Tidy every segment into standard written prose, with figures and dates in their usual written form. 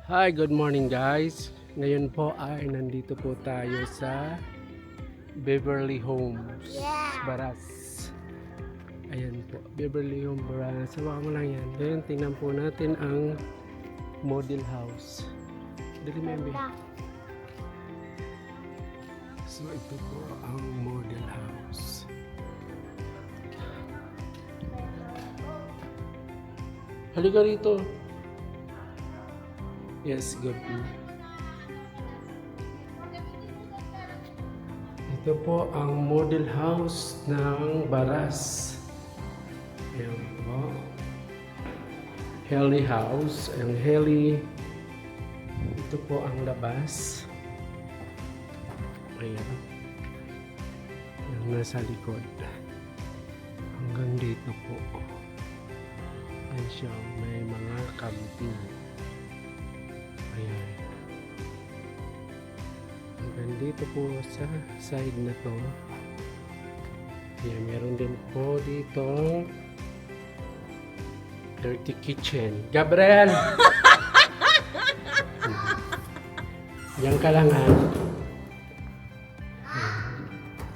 Hi, good morning guys. Ngayon po ay nandito po tayo sa Beverly Homes, Baras. Ayan po, Beverly Homes, Baras. Sawa mo lang yan. Ngayon, tingnan po natin ang model house. Dali membe. So, ito po ang model house. Halika rito. Yes, good. Ito po ang model house ng Baras. Ayan po. Heli house. Ang heli. Ito po ang labas. Ayan. Yung nasa likod. Hanggang dito po. Ayan siya. May mga camping. Ayan. Hanggang dito po sa side na to. Ayan, meron din po dito dirty kitchen. Gabriel! Diyan ka lang ha.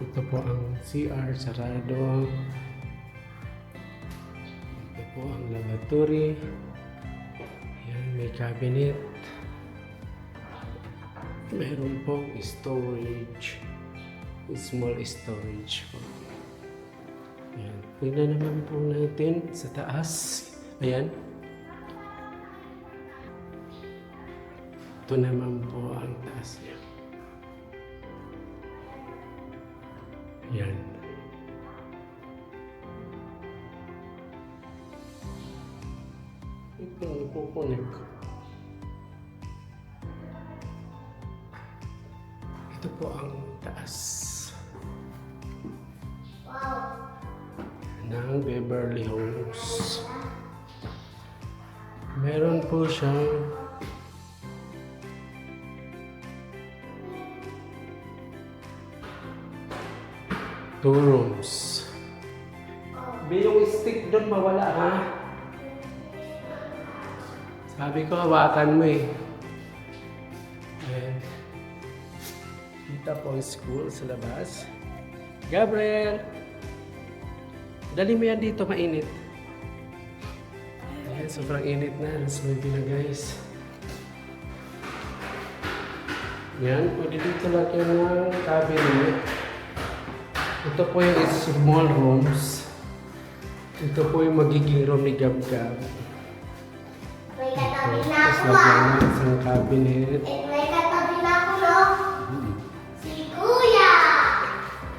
Ito po ang CR sarado. Ito po ang lavatory. Ayan, may cabinet. Meron pong storage. Small storage po. Ayan. Tingnan naman po natin sa taas. Ayan. Ito naman po ang taas niya. Ayan. Ito ang kukunik. Ito po ang taas ng Beverly Homes. Meron po siyang two rooms. Yung stick doon mawala ha. Sabi ko hawakan mo eh. Ayan. Kita po ang school sa labas. Gabriel! Dali mo yan dito, mainit. Ayan, sobrang init na. Alas 9 na guys. Yan, pwede dito lagyan ng cabinet. Ito po yung small rooms. Ito po yung magiging room ni Gab-Gab. Tapos lagyan ng isang cabinet.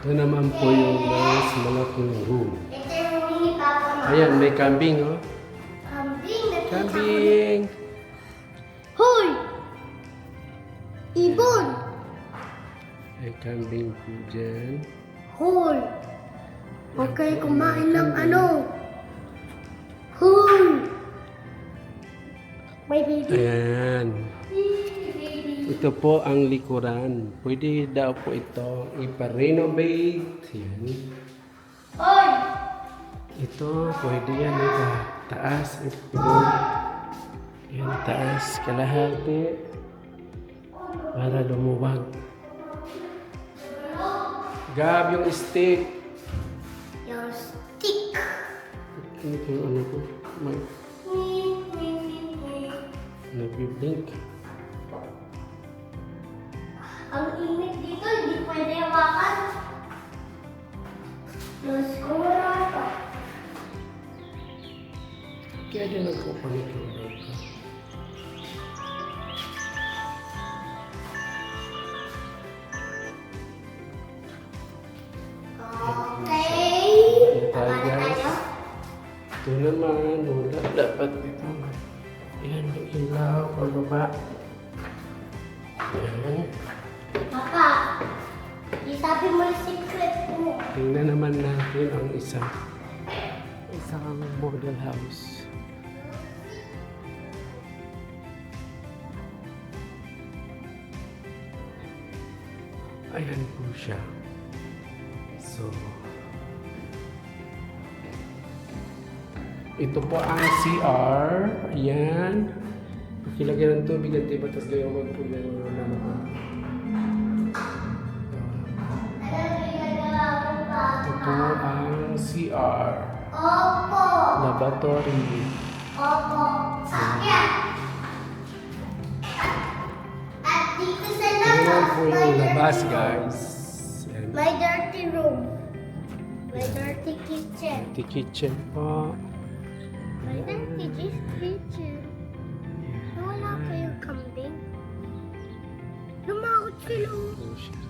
Ito naman po yung mas malaking room. Ayan, may kambing, oh. Kambing! Hoy! Ibon! May kambing po dyan. Hoy! Huwag kayo kumain ng ano! Hoy! May baby. Ayan. Ito po ang likuran. Pwede daw po ito ipa-renovate. Yan. Hoy! Ito, pwede yan. Ito. Taas. Ito. Yan, taas. Kalahati. Para lumuwag. Gab, yung stick. Your stick. Ito yung ano ko. May nag-blink. Ang init dito, hindi pwede hawakan. Los Colorado. Kaya din nagpupunit yung light ko. Okay. Tayo guys. Ito naman, wala dapat ito. Ayan, yung ilaw, pababa. Ayan. Papa, isabi mo yung secret mo. Tingnan naman natin ang isang model house. Ayan po siya. So, ito po ang CR. Ayan. Kilagyan ng tubig at diba tapos gawin mo magpulay mo naman. Ito ang CR. Opo. Lavatory. Opo. Sakyan. At dito sa Ayan labas, po yung labas guys. Ayan. may dirty room. May dirty kitchen. The kitchen po. May dirty kitchen. Wala kayong kambing. Lumakot sila. Oh shit.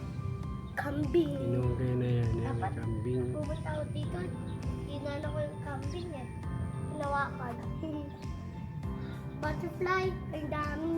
Kambing. Inungay na yan. Yan Dapat ang kambing. pumunta ako dito. Ginano ko yung kambing eh. Hinawakan. Butterfly. Ang dami.